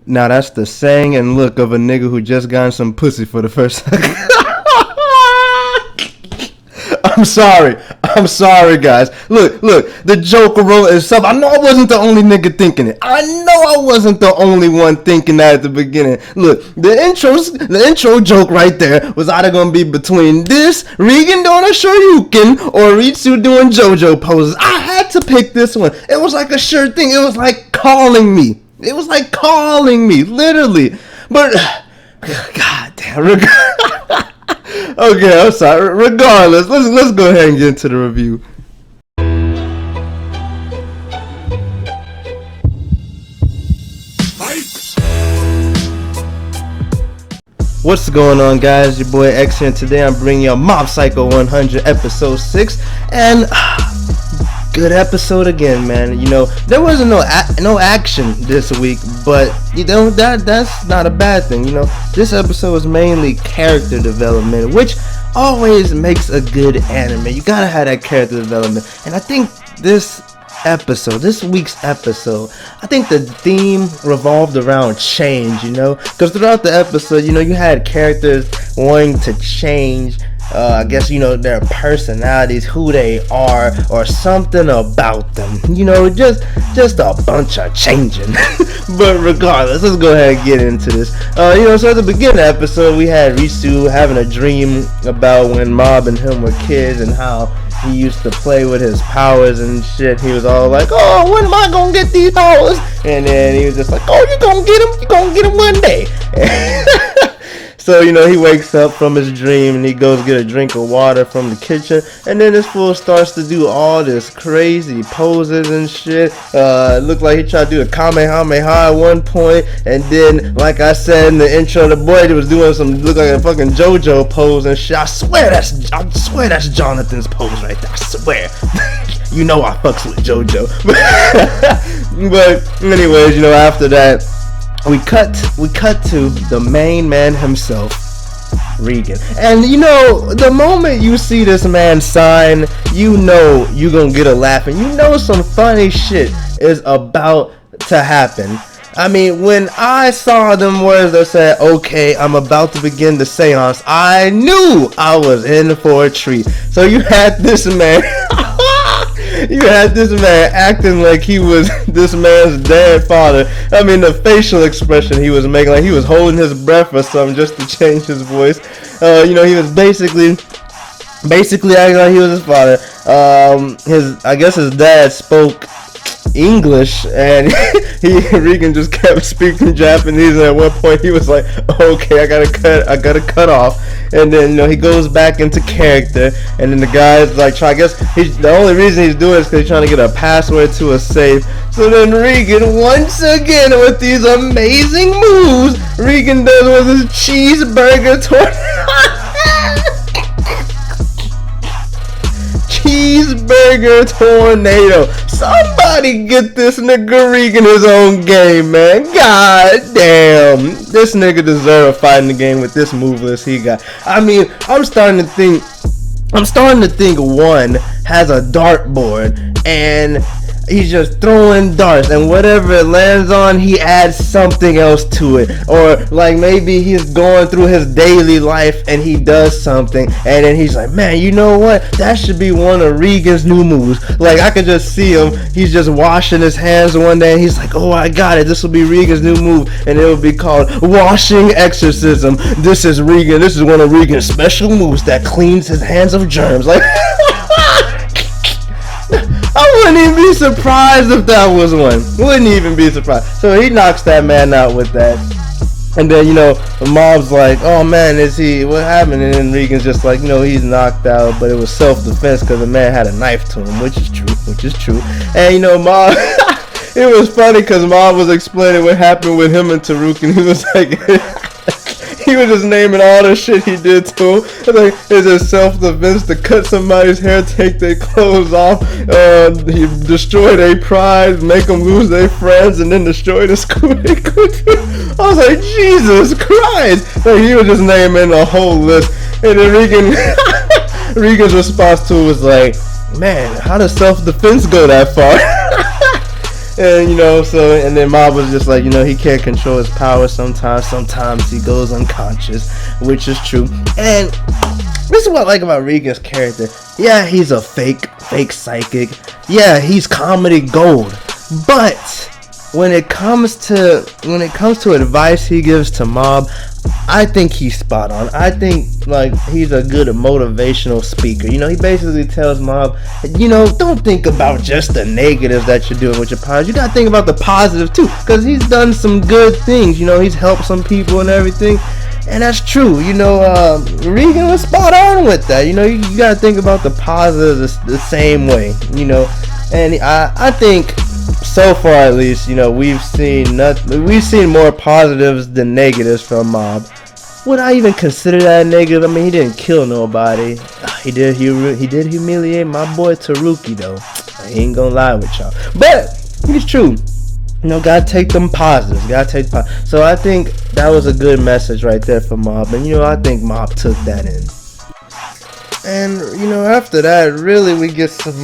Now that's the saying and look of a nigga who just gotten some pussy for the first time. I'm sorry, guys. Look, the Joker role itself. I know I wasn't the only nigga thinking it. I know I wasn't the only one thinking that at the beginning. Look, the intro joke right there was either gonna be between this, Reigen doing a Shoryuken, or Ritsu doing JoJo poses. I had to pick this one. It was like a sure thing. It was like calling me. Literally. But, god damn, okay, I'm sorry. Regardless, let's go ahead and get into the review. What's going on, guys? Your boy X here, and today I'm bringing you Mob Psycho 100 episode 6, and good episode again, man. You know, there wasn't no action this week, but you know that's not a bad thing. You know, this episode was mainly character development, which always makes a good anime. You gotta have that character development, and I think this week's episode, I think the theme revolved around change. You know, because throughout the episode, you know, you had characters wanting to change. I guess, you know, their personalities, who they are, or something about them. You know, just a bunch of changing. But regardless, let's go ahead and get into this. You know, so at the beginning of the episode, we had Ritsu having a dream about when Mob and him were kids and how he used to play with his powers and shit. He was all like, oh, when am I gonna get these powers? And then he was just like, oh, you're gonna get them one day. So, you know, he wakes up from his dream and he goes get a drink of water from the kitchen, and then this fool starts to do all this crazy poses and shit. It looked like he tried to do a Kamehameha at one point, and then, like I said in the intro, the boy was doing some, look like a fucking JoJo pose and shit. I swear that's Jonathan's pose right there. I swear. You know I fucks with JoJo. But anyways, you know, after that, we cut to the main man himself, Reigen. And you know, the moment you see this man sign, you know you gonna get a laugh, and you know some funny shit is about to happen. I mean, when I saw them words that said, okay, I'm about to begin the seance, I knew I was in for a treat. So you had this man acting like he was this man's dead father. I mean, the facial expression he was making, like he was holding his breath or something just to change his voice. You know, he was basically acting like he was his father. I guess his dad spoke English, and Reigen just kept speaking Japanese, and at one point he was like, okay, I gotta cut off. And then, you know, he goes back into character, and then the guy's like, the only reason he's doing it is because he's trying to get a password to a safe. So then Reigen, once again with these amazing moves, Reigen does with his cheeseburger tornado. Somebody get this nigga Reigen his own game, man. God damn. This nigga deserve a fight in the game with this move list he got. I mean, I'm starting to think one has a dartboard and he's just throwing darts, and whatever it lands on, he adds something else to it. Or like maybe he's going through his daily life and he does something, and then he's like, man, you know what? That should be one of Reigen's new moves. Like, I could just see him. He's just washing his hands one day, and he's like, oh, I got it. This will be Reigen's new move, and it will be called Washing Exorcism. This is Reigen. This is one of Reigen's special moves that cleans his hands of germs. Like, I wouldn't even be surprised if that was one. Wouldn't even be surprised. So he knocks that man out with that. And then, you know, the mob's like, oh man, what happened? And then Reigen's just like, you know, he's knocked out, but it was self-defense because the man had a knife to him, which is true. And, you know, Mob, it was funny because Mob was explaining what happened with him and Taruk, and he was like, he was just naming all the shit he did to him. Like, it's his self-defense to cut somebody's hair, take their clothes off, he destroy their pride, make them lose their friends, and then destroy the school. I was like, Jesus Christ! Like, he was just naming a whole list. And then Reigen's response to it was like, man, how does self-defense go that far? And you know, so and then Mob was just like, you know, he can't control his power sometimes he goes unconscious, which is true. And this is what I like about Reigen's character. Yeah, he's a fake psychic. Yeah, he's comedy gold. But when it comes to advice he gives to Mob, I think he's spot on. I think like he's a good motivational speaker. You know, he basically tells Mob, you know, don't think about just the negatives that you're doing with your powers. You gotta think about the positives too, because he's done some good things. You know, he's helped some people and everything. And that's true, you know. Reigen was spot on with that. You know, you gotta think about the positives the same way, you know. And I think so far, at least, you know, we've seen more positives than negatives from Mob. Would I even consider that a negative? I mean, he didn't kill nobody. He did humiliate my boy Taruki, though. I ain't gonna lie with y'all, but it's true. You know, gotta take them positives. So I think that was a good message right there for Mob. And, you know, I think Mob took that in. And, you know, after that, really, we get some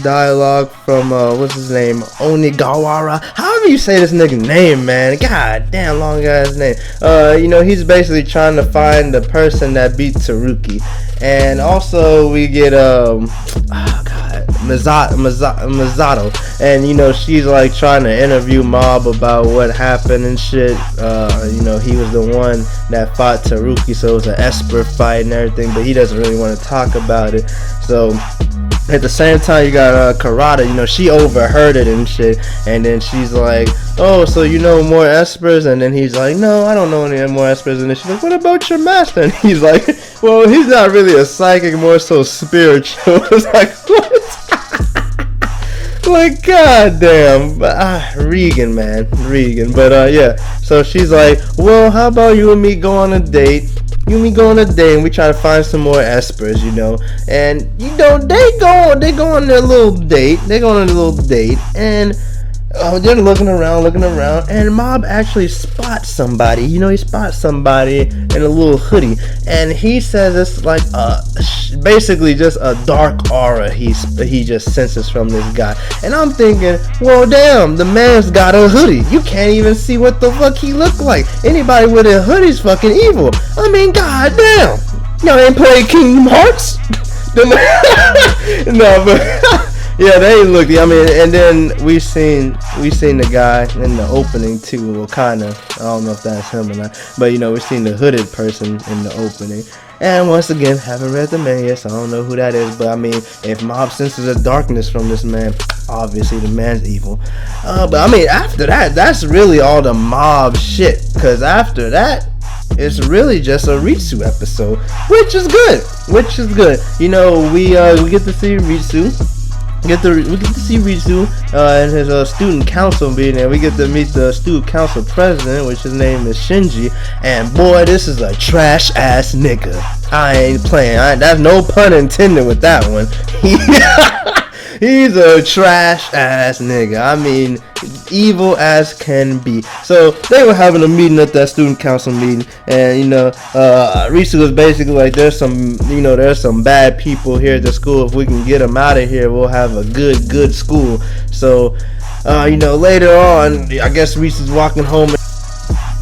dialogue from, what's his name? Onigawara. However you say this nigga name, man. God damn, long ass name. You know, he's basically trying to find the person that beat Taruki. And also, we get, Misato, and you know, she's like trying to interview Mob about what happened and shit. You know, he was the one that fought Taruki, so it was an Esper fight and everything, but he doesn't really want to talk about it. So at the same time, you got Karada, you know, she overheard it and shit, and then she's like, oh, so you know more Espers? And then he's like, no, I don't know any more Espers. And then she's like, what about your master? And he's like, well, he's not really a psychic, more so spiritual. It's like, what? Like, goddamn, Reigen, man, Reigen. But yeah, so she's like, well, how about you and me go on a date? And we try to find some more Espers, you know. And you know, they go on their little date. And they're looking around, and Mob actually spots somebody. You know, he spots somebody in a little hoodie, and he says it's like basically just a dark aura he just senses from this guy. And I'm thinking, well, damn, the man's got a hoodie. You can't even see what the fuck he look like. Anybody with a hoodie's fucking evil. I mean, goddamn, y'all ain't played Kingdom Hearts? No, but. Yeah, they look. I mean, and then we seen the guy in the opening too. Well, kinda. I don't know if that's him or not, but you know, we seen the hooded person in the opening. And once again, haven't read the man yet, so I don't know who that is. But I mean, if Mob senses a darkness from this man, obviously the man's evil. But I mean, after that, that's really all the Mob shit. Cause after that, it's really just a Ritsu episode, which is good. You know, we get to see Ritsu. We get to see Ritsu and his student council meeting, and we get to meet the student council president, which his name is Shinji. And boy, this is a trash ass nigga. I ain't playing. That's no pun intended with that one. He's a trash ass nigga. I mean, evil as can be. So they were having a meeting at that student council meeting, and you know, Ritsu was basically like, there's some bad people here at the school. If we can get them out of here, we'll have a good school. So you know, later on, I guess Ritsu's walking home,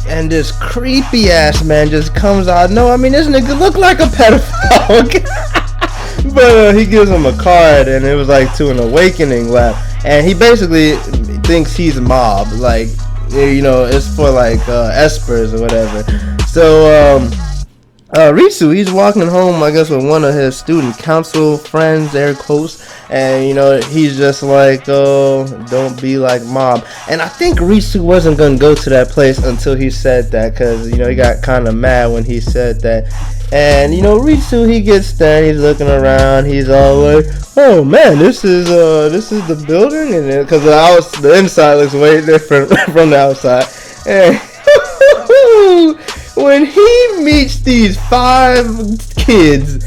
and this creepy ass man just comes out. No, I mean, this nigga look like a pedophile. But he gives him a card, and it was like to an awakening lab, and he basically thinks he's Mob, like, you know, it's for like Espers or whatever. So Ritsu, he's walking home, I guess, with one of his student council friends, air quotes, and you know, he's just like, oh, don't be like Mob. And I think Ritsu wasn't gonna go to that place until he said that, because you know, he got kind of mad when he said that. And you know, Ritsu, he gets there, he's looking around, he's all like, oh man, this is the building, and because the inside looks way different from the outside. And when he meets these 5 kids,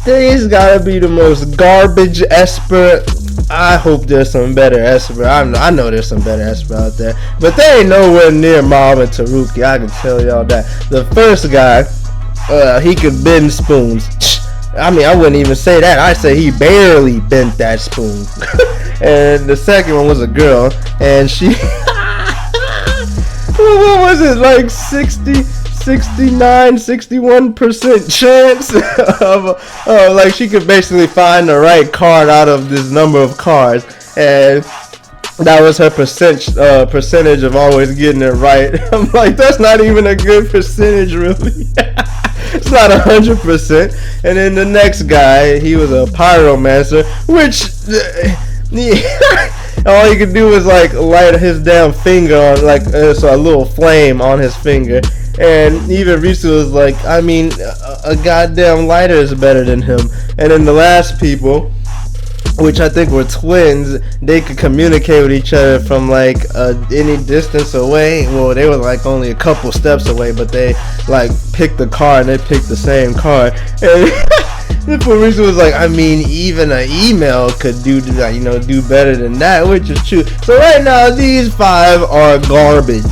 they's gotta be the most garbage Esper. I hope there's some better Esper. I know there's some better Esper out there, but they ain't nowhere near Mob and Taruki. I can tell y'all that. The first guy, he could bend spoons. I mean, I wouldn't even say that. I'd say he barely bent that spoon. and the second one was a girl, and she what was it, like 61% chance of like she could basically find the right card out of this number of cards, and that was her percentage of always getting it right. I'm like, that's not even a good percentage, really. It's not 100%. And then the next guy, he was a pyromancer, which all he could do was like light his damn finger on, like so a little flame on his finger. And even Ritsu was like, I mean, a goddamn lighter is better than him. And then the last people, which I think were twins, they could communicate with each other from like any distance away. Well, they were like only a couple steps away, but they like picked the car and they picked the same car. And Ritsu was like, I mean, even an email could do better than that, which is true. So right now, these 5 are garbage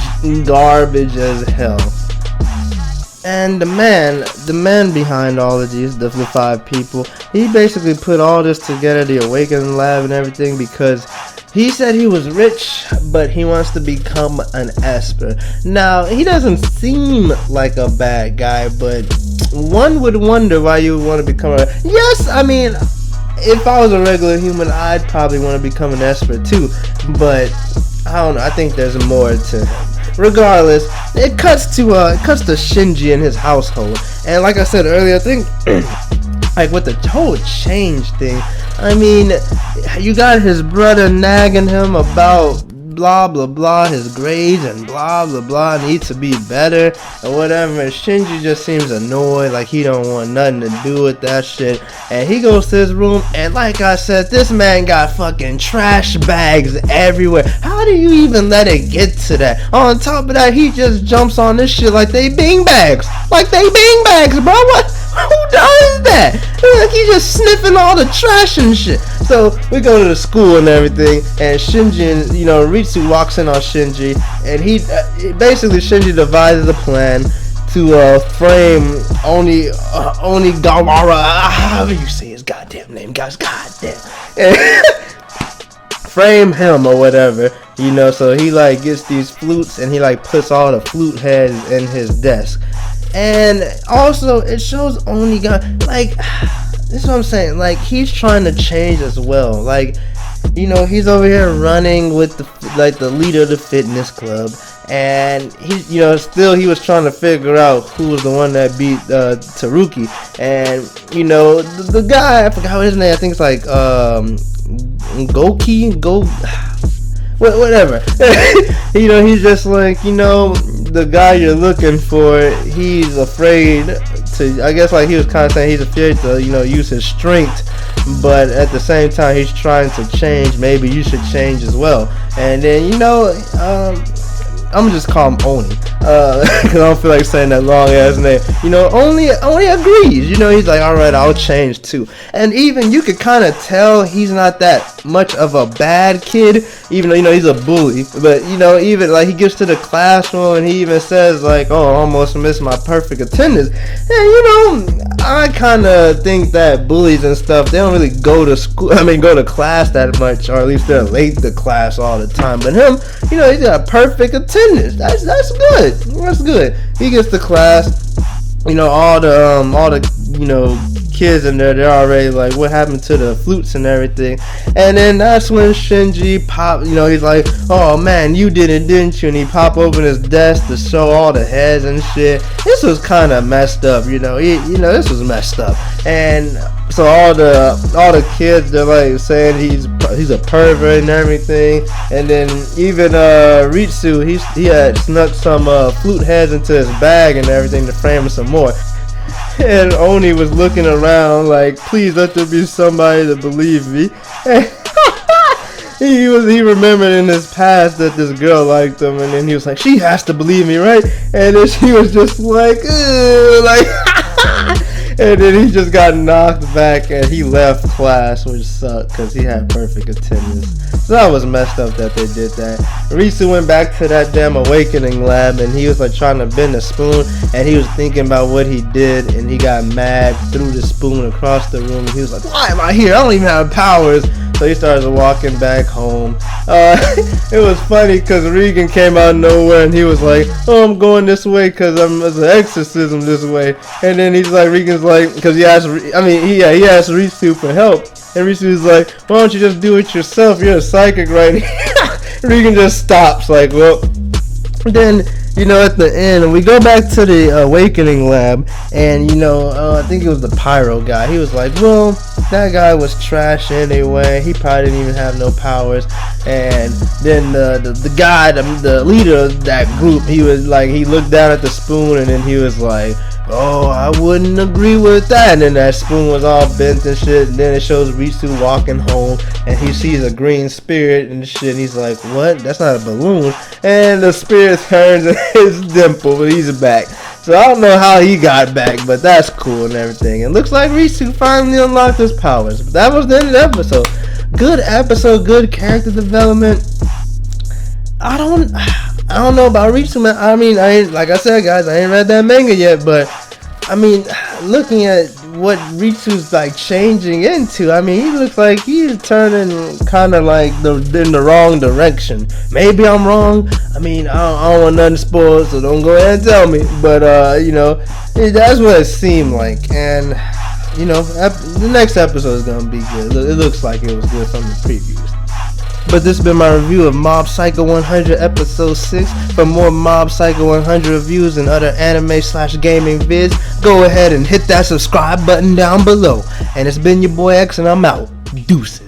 as hell. And the man behind all of these, the 5 people, he basically put all this together, the Awakening Lab and everything, because he said he was rich, but he wants to become an Esper. Now, he doesn't seem like a bad guy, but one would wonder why you would want to become a... Yes, I mean, if I was a regular human, I'd probably want to become an Esper too, but I don't know, I think there's more to him. Regardless, it cuts to Shinji and his household, and like I said earlier, I think like with the whole change thing, I mean, you got his brother nagging him about blah blah blah, his grades and blah blah blah needs to be better or whatever, and Shinji just seems annoyed, like he don't want nothing to do with that shit, and he goes to his room, and like I said, this man got fucking trash bags everywhere. How do you even let it get to that? On top of that, he just jumps on this shit like they bean bags, bro. What? Who does that? Like, he just sniffing all the trash and shit. So we go to the school and everything, and Shinji and Ritsu walks in on Shinji, and he basically Shinji devises a plan to frame Onigawara, however you say his goddamn name, guys, goddamn, frame him or whatever, so he like gets these flutes and he like puts all the flute heads in his desk. And also, it shows Onigawara, like, this is what I'm saying, like, he's trying to change as well, like, he's over here running with the leader of the fitness club, and he was trying to figure out who was the one that beat Taruki, and the guy, I forgot what his name, I think it's like whatever. He's just like, the guy you're looking for, he's afraid to, I guess, like he was kind of saying, he's afraid to, use his strength, but at the same time, he's trying to change. Maybe you should change as well. And then, I'm gonna just call him Oni, because I don't feel like saying that long ass name. Oni agrees. He's like, alright, I'll change too. And even you could kind of tell he's not that much of a bad kid, even though he's a bully. But even like he gets to the classroom and he even says like, oh, I almost missed my perfect attendance. And I kind of think that bullies and stuff, they don't really go to class that much, or at least they're late to class all the time. But him, he's got a perfect attendance. That's good. That's good. He gets to class. All the kids in there, they're already like, what happened to the flutes and everything? And then that's when Shinji pop. He's like, oh man, you did it, didn't you? And he pop open his desk to show all the heads and shit. This was kind of messed up. This was messed up. And so all the kids, they're like saying he's a pervert and everything. And then even Ritsu, he had snuck some flute heads into his bag and everything to frame him some more. And Oni was looking around like, please let there be somebody to believe me. He remembered in his past that this girl liked him, and then he was like, she has to believe me, right? And then she was just like, and then he just got knocked back and he left class, which sucked because he had perfect attendance. So that was messed up that they did that. Ritsu went back to that damn Awakening Lab, and he was like trying to bend a spoon, and he was thinking about what he did, and he got mad, threw the spoon across the room, and he was like, why am I here? I don't even have powers. So he starts walking back home. It was funny because Reigen came out of nowhere and he was like, "Oh, I'm going this way because it's an exorcism this way." And then he's like, Reigen's like, because he asked Ritsu for help, and Ritsu's like, "Why don't you just do it yourself? You're a psychic, right?" Reigen just stops, like, well. Then, at the end, we go back to the awakening lab, and I think it was the pyro guy. He was like, well, that guy was trash anyway. He probably didn't even have no powers. And then the guy, the leader of that group, he was like, he looked down at the spoon, and then he was like, "Oh, I wouldn't agree with that." And then that spoon was all bent and shit. And then it shows Ritsu walking home, and he sees a green spirit and shit. And he's like, "What? That's not a balloon." And the spirit turns and his dimple, but he's back. So I don't know how he got back, but that's cool and everything. It looks like Ritsu finally unlocked his powers. But that was the end of the episode. Good episode, good character development. I don't know about Ritsu, man. I mean, like I said, guys, I ain't read that manga yet, but I mean, looking at what Ritsu's like changing into, I mean, he looks like he's turning kind of like in the wrong direction. Maybe I'm wrong. I mean, I don't want nothing spoiled, so don't go ahead and tell me. But that's what it seemed like, and the next episode is gonna be good. It looks like it was good from the previews. But this has been my review of Mob Psycho 100 episode 6. For more Mob Psycho 100 reviews and other anime/gaming vids, go ahead and hit that subscribe button down below. And it's been your boy X, and I'm out. Deuces.